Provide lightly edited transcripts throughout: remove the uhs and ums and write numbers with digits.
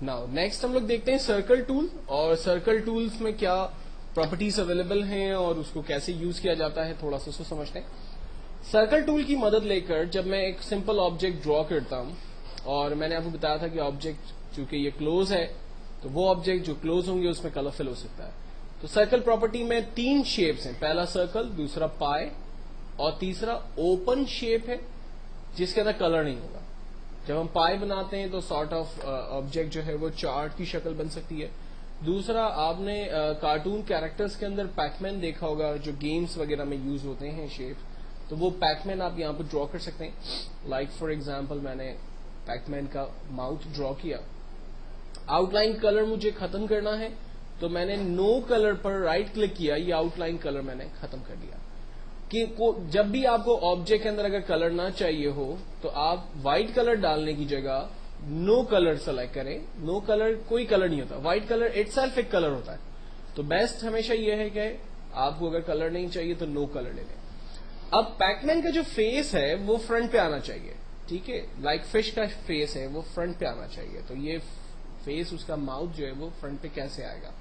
Now next हम लोग देखते हैं सर्कल टूल, और सर्कल टूल्स में क्या प्रॉपर्टीज अवेलेबल हैं और उसको कैसे यूज किया जाता है, थोड़ा सा उसको समझते हैं. सर्कल टूल की मदद लेकर जब मैं एक सिंपल ऑब्जेक्ट ड्रॉ करता हूं, और मैंने आपको बताया था कि ऑब्जेक्ट चूंकि ये क्लोज है तो वो ऑब्जेक्ट जो क्लोज होंगे उसमें कलर फिल हो सकता है. तो सर्कल प्रॉपर्टी में 3 शेप्स हैं, पहला सर्कल, दूसरा पाई और तीसरा ओपन शेप है जिसके अंदर कलर नहीं होगा. जब हम पाई बनाते हैं तो सॉर्ट ऑफ ऑब्जेक्ट जो है वो चार्ट की शक्ल बन सकती है. दूसरा, आपने कार्टून कैरेक्टर्स के अंदर पैकमैन देखा होगा जो गेम्स वगैरह में यूज होते हैं शेप, तो वो पैकमैन आप यहाँ पर ड्रॉ कर सकते हैं. लाइक फॉर एग्जाम्पल मैंने पैकमैन का माउथ ड्रॉ किया. आउटलाइन कलर मुझे खत्म करना है तो मैंने नो कलर पर राइट क्लिक किया, ये आउटलाइन कलर मैंने खत्म कर दिया. कि जब भी आपको ऑब्जेक्ट के अंदर अगर कलर ना चाहिए हो तो आप व्हाइट कलर डालने की जगह नो कलर सेलेक्ट करें. नो कलर कोई कलर नहीं होता, व्हाइट कलर इटसेल्फ एक कलर होता है. तो बेस्ट हमेशा ये है कि आपको अगर कलर नहीं चाहिए तो नो कलर ले लें. अब पैकमैन का जो फेस है वो फ्रंट पे आना चाहिए, ठीक है, लाइक फिश का फेस है वो फ्रंट पे आना चाहिए. तो ये फेस, उसका माउथ जो है वो फ्रंट पे कैसे आएगा,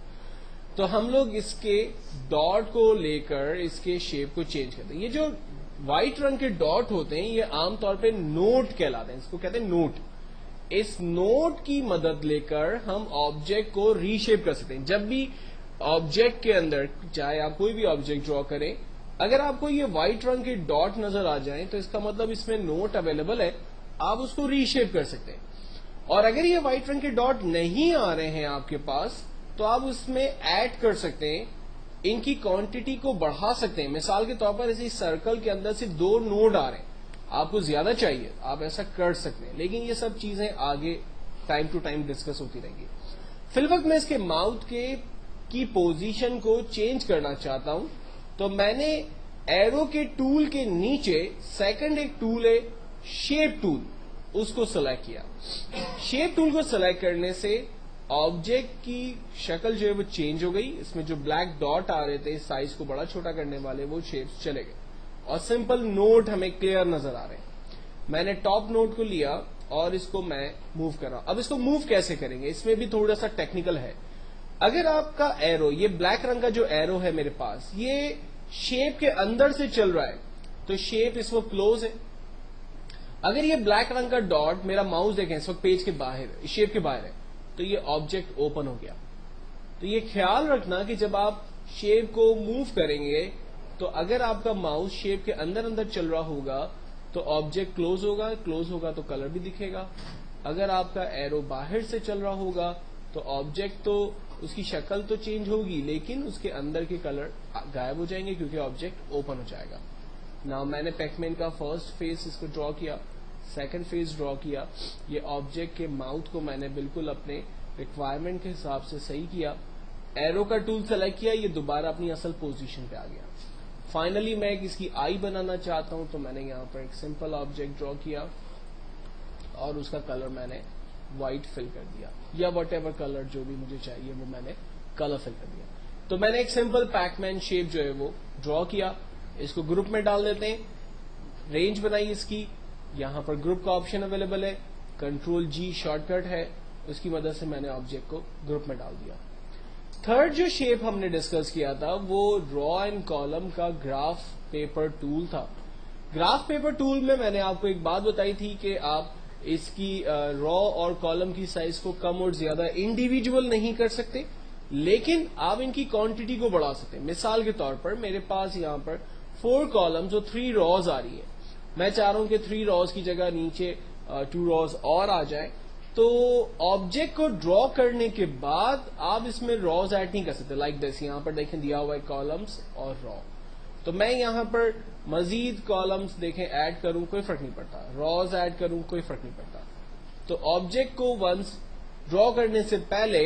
तो हम लोग इसके डॉट को लेकर इसके शेप को चेंज करते हैं. ये जो व्हाइट रंग के डॉट होते हैं ये आमतौर पे नोट कहलाते हैं, इसको कहते हैं नोट. इस नोट की मदद लेकर हम ऑब्जेक्ट को रीशेप कर सकते हैं. जब भी ऑब्जेक्ट के अंदर, चाहे आप कोई भी ऑब्जेक्ट ड्रॉ करें, अगर आपको ये व्हाइट रंग के डॉट नजर आ जाए तो इसका मतलब इसमें नोट अवेलेबल है, आप उसको रीशेप कर सकते हैं. और अगर ये व्हाइट रंग के डॉट नहीं आ रहे हैं आपके पास तो आप उसमें ऐड कर सकते हैं, इनकी क्वांटिटी को बढ़ा सकते हैं. मिसाल के तौर पर इसी सर्कल के अंदर से 2 नोड आ रहे हैं, आपको ज्यादा चाहिए, आप ऐसा कर सकते हैं. लेकिन ये सब चीजें आगे टाइम टू टाइम डिस्कस होती रहेंगी. फिलहाल मैं इसके माउथ की पोजीशन को चेंज करना चाहता हूं, तो मैंने एरो के टूल के नीचे सेकंड एक टूल है शेप टूल, उसको सेलेक्ट किया. शेप टूल को सेलेक्ट करने से ऑब्जेक्ट की शक्ल जो है वो चेंज हो गई. इसमें जो ब्लैक डॉट आ रहे थे साइज को बड़ा छोटा करने वाले, वो शेप्स चले गए और सिंपल नोट हमें क्लियर नजर आ रहे हैं. मैंने टॉप नोट को लिया और इसको मैं मूव कर रहा हूं. अब इसको मूव कैसे करेंगे, इसमें भी थोड़ा सा टेक्निकल है. अगर आपका एरो, ये ब्लैक रंग का जो एरो है मेरे पास, ये शेप के अंदर से चल रहा है तो शेप इस वक्त क्लोज है. अगर ये ब्लैक रंग का डॉट, मेरा माउस देखें इस वक्त पेज के बाहर, शेप के बाहर है, तो ये ऑब्जेक्ट ओपन हो गया. तो ये ख्याल रखना कि जब आप शेप को मूव करेंगे तो अगर आपका माउस शेप के अंदर अंदर चल रहा होगा तो ऑब्जेक्ट क्लोज होगा, क्लोज होगा तो कलर भी दिखेगा. अगर आपका एरो बाहर से चल रहा होगा तो ऑब्जेक्ट तो, उसकी शक्ल तो चेंज होगी लेकिन उसके अंदर के कलर गायब हो जाएंगे क्योंकि ऑब्जेक्ट ओपन हो जाएगा. नाउ मैंने पैकमैन का फर्स्ट फेस इसको ड्रॉ किया, सेकंड फेस ड्रॉ किया. ये ऑब्जेक्ट के माउथ को मैंने बिल्कुल अपने रिक्वायरमेंट के हिसाब से सही किया. एरो का टूल सेलेक्ट किया, ये दोबारा अपनी असल पोजीशन पे आ गया. फाइनली मैं इसकी आई बनाना चाहता हूं तो मैंने यहां पर एक सिंपल ऑब्जेक्ट ड्रॉ किया और उसका कलर मैंने व्हाइट फिल कर दिया, या वट एवर कलर जो भी मुझे चाहिए वो मैंने कलर फिल कर दिया. तो मैंने एक सिंपल पैकमैन शेप जो है वो ड्रॉ किया. इसको ग्रुप में डाल देते हैं. रेंज बनाई इसकी, यहां पर ग्रुप का ऑप्शन अवेलेबल है, Ctrl+G शॉर्टकट है, उसकी मदद से मैंने ऑब्जेक्ट को ग्रुप में डाल दिया. थर्ड जो शेप हमने डिस्कस किया था वो ड्रॉ एंड कॉलम का ग्राफ पेपर टूल था. ग्राफ पेपर टूल में मैंने आपको एक बात बताई थी कि आप इसकी रॉ और कॉलम की साइज को कम और ज्यादा इंडिविजुअल नहीं कर सकते, लेकिन आप इनकी क्वांटिटी को बढ़ा सकते हैं. मिसाल के तौर पर मेरे पास यहां पर 4 कॉलम्स और 3 रॉज आ रही है. मैं चाह रहा हूं कि 3 रॉज की जगह नीचे 2 रॉज और आ जाए. तो ऑब्जेक्ट को ड्रॉ करने के बाद आप इसमें रॉज ऐड नहीं कर सकते. लाइक दिस, यहां पर देखें दिया हुआ है कॉलम्स और रॉ. तो मैं यहां पर मजीद कॉलम्स देखें ऐड करूं, कोई फर्क नहीं पड़ता. रॉज ऐड करूं, कोई फर्क नहीं पड़ता. तो ऑब्जेक्ट को वंस ड्रॉ करने से पहले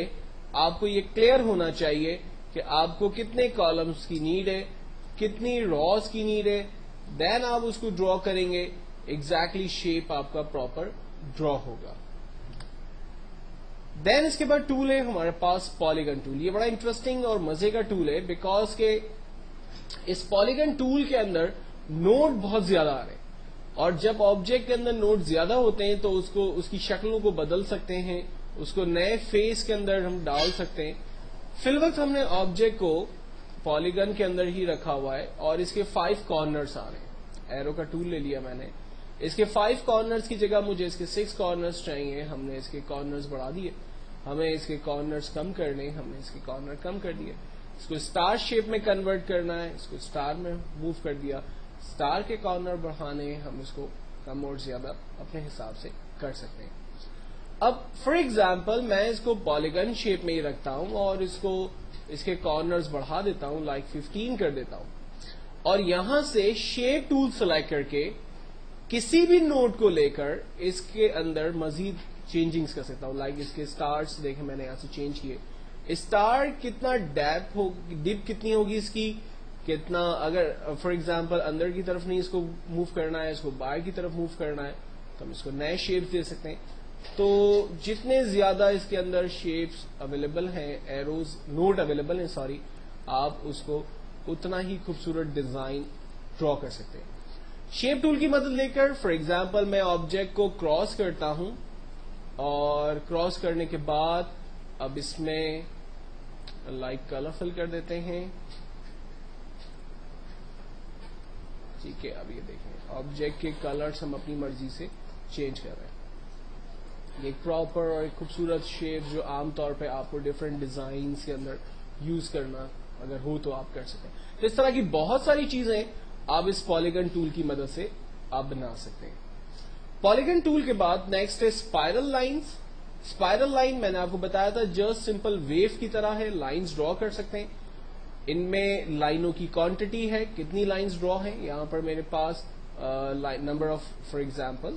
आपको ये क्लियर होना चाहिए कि आपको कितने कॉलम्स की नीड है, कितनी रॉज की नीड है. देन आप उसको ड्रॉ करेंगे, एग्जैक्टली शेप आपका प्रॉपर ड्रॉ होगा. देन इसके बाद टूल है हमारे पास पॉलीगन टूल. ये बड़ा इंटरेस्टिंग और मजे का टूल है बिकॉज के इस पॉलीगन टूल के अंदर नोड बहुत ज्यादा आ रहे हैं, और जब ऑब्जेक्ट के अंदर नोड ज्यादा होते हैं तो उसकी शक्लों को बदल सकते हैं اس کو نئے فیس کے اندر ہم ڈال سکتے ہیں. فی الوقت ہم نے آبجیکٹ کو پالیگن کے اندر ہی رکھا ہوا ہے اور اس کے 5 کارنرز آ رہے ہیں. ایرو کا ٹول لے لیا میں نے. اس کے 5 کارنرز کی جگہ مجھے اس کے 6 کارنرز چاہیے. ہم نے اس کے کارنرز بڑھا دیے. ہمیں اس کے کارنرز کم کرنے, ہم نے اس کے کارنر کم کر دیے. اس کو اسٹار شیپ میں کنورٹ کرنا ہے, اس کو اسٹار میں موو کر دیا. اسٹار کے کارنر بڑھانے, ہم اس کو کم اور زیادہ اپنے حساب سے کر سکتے ہیں. اب فار ایگزامپل میں اس کو پالیگن شیپ میں ہی رکھتا ہوں اور اس کے کارنرز بڑھا دیتا ہوں, لائک 15 کر دیتا ہوں, اور یہاں سے شیپ ٹول سلیکٹ کر کے کسی بھی نوٹ کو لے کر اس کے اندر مزید چینجنگز کر سکتا ہوں. لائک اس کے اسٹارس دیکھیں میں نے یہاں سے چینج کیے. اسٹار کتنا ڈیپ کتنی ہوگی اس کی, کتنا, اگر فار ایگزامپل اندر کی طرف نہیں اس کو موو کرنا ہے, اس کو باہر کی طرف موو کرنا ہے, تو ہم اس کو نئے شیپس دے سکتے ہیں. تو جتنے زیادہ اس کے اندر شیپس اویلیبل ہیں, ایروز نوٹ اویلیبل ہیں سوری, آپ اس کو اتنا ہی خوبصورت ڈیزائن ڈرا کر سکتے ہیں. شیپ ٹول کی مدد لے کر فار ایگزامپل میں آبجیکٹ کو کراس کرتا ہوں, اور کراس کرنے کے بعد اب اس میں لائک کلر فل کر دیتے ہیں. ٹھیک ہے, اب یہ دیکھیں آبجیکٹ کے کلرز ہم اپنی مرضی سے چینج کر رہے ہیں. ایک پراپر اور ایک خوبصورت شیپ جو عام طور پہ آپ کو ڈفرینٹ ڈیزائنس کے اندر یوز کرنا اگر ہو تو آپ کر سکیں. تو اس طرح کی بہت ساری چیزیں آپ اس پالیگن ٹول کی مدد سے آپ بنا سکتے ہیں. پالیگن ٹول کے بعد نیکسٹ ہے اسپائرل لائنز. اسپائرل لائن میں نے آپ کو بتایا تھا جسٹ سمپل ویو کی طرح ہے, لائنز ڈرا کر سکتے ہیں. ان میں لائنوں کی کوانٹٹی ہے, کتنی لائنز ڈرا ہیں. یہاں پر میرے پاس number of for example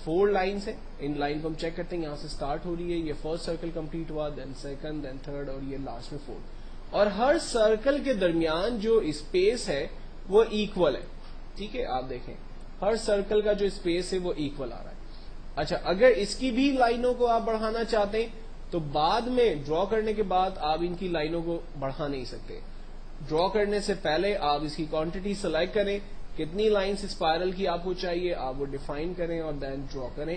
4 lines ہیں. ان لائن کو ہم چیک کرتے ہیں, یہاں سے اسٹارٹ ہو رہی ہے, یہ فرسٹ سرکل کمپلیٹ ہوا, دین سیکنڈ, دین تھرڈ, اور یہ لاسٹ میں 4. اور ہر سرکل کے درمیان جو اسپیس ہے وہ ایکول ہے. ٹھیک ہے, آپ دیکھیں ہر سرکل کا جو اسپیس ہے وہ ایکول آ رہا ہے. اچھا, اگر اس کی بھی لائنوں کو آپ بڑھانا چاہتے ہیں تو بعد میں ڈرا کرنے کے بعد آپ ان کی لائنوں کو بڑھا نہیں سکتے. ڈرا کرنے سے پہلے آپ اس کی کوانٹٹی سلیکٹ کریں, کتنی لائنز اسپائرل کی آپ کو چاہیے, آپ وہ ڈیفائن کریں اور دین ڈرا کریں.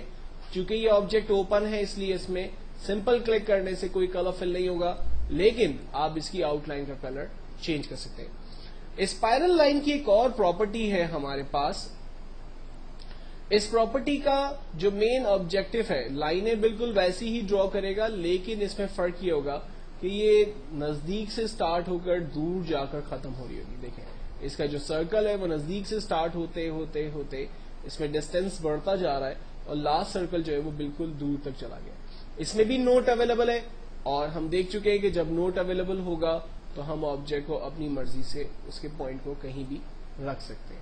چونکہ یہ آبجیکٹ اوپن ہے اس لیے اس میں سمپل کلک کرنے سے کوئی کلر فل نہیں ہوگا, لیکن آپ اس کی آؤٹ لائن کا کلر چینج کر سکتے ہیں. اسپائرل لائن کی ایک اور پراپرٹی ہے ہمارے پاس. اس پراپرٹی کا جو مین آبجیکٹو ہے, لائنیں بالکل ویسی ہی ڈرا کرے گا, لیکن اس میں فرق یہ ہوگا کہ یہ نزدیک سے سٹارٹ ہو کر دور جا کر ختم ہو رہی ہوگی. دیکھیں اس کا جو سرکل ہے وہ نزدیک سے سٹارٹ ہوتے ہوتے ہوتے اس میں ڈسٹینس بڑھتا جا رہا ہے, اور لاسٹ سرکل جو ہے وہ بالکل دور تک چلا گیا. اس میں بھی نوٹ اویلیبل ہے, اور ہم دیکھ چکے ہیں کہ جب نوٹ اویلیبل ہوگا تو ہم آبجیکٹ کو اپنی مرضی سے اس کے پوائنٹ کو کہیں بھی رکھ سکتے ہیں.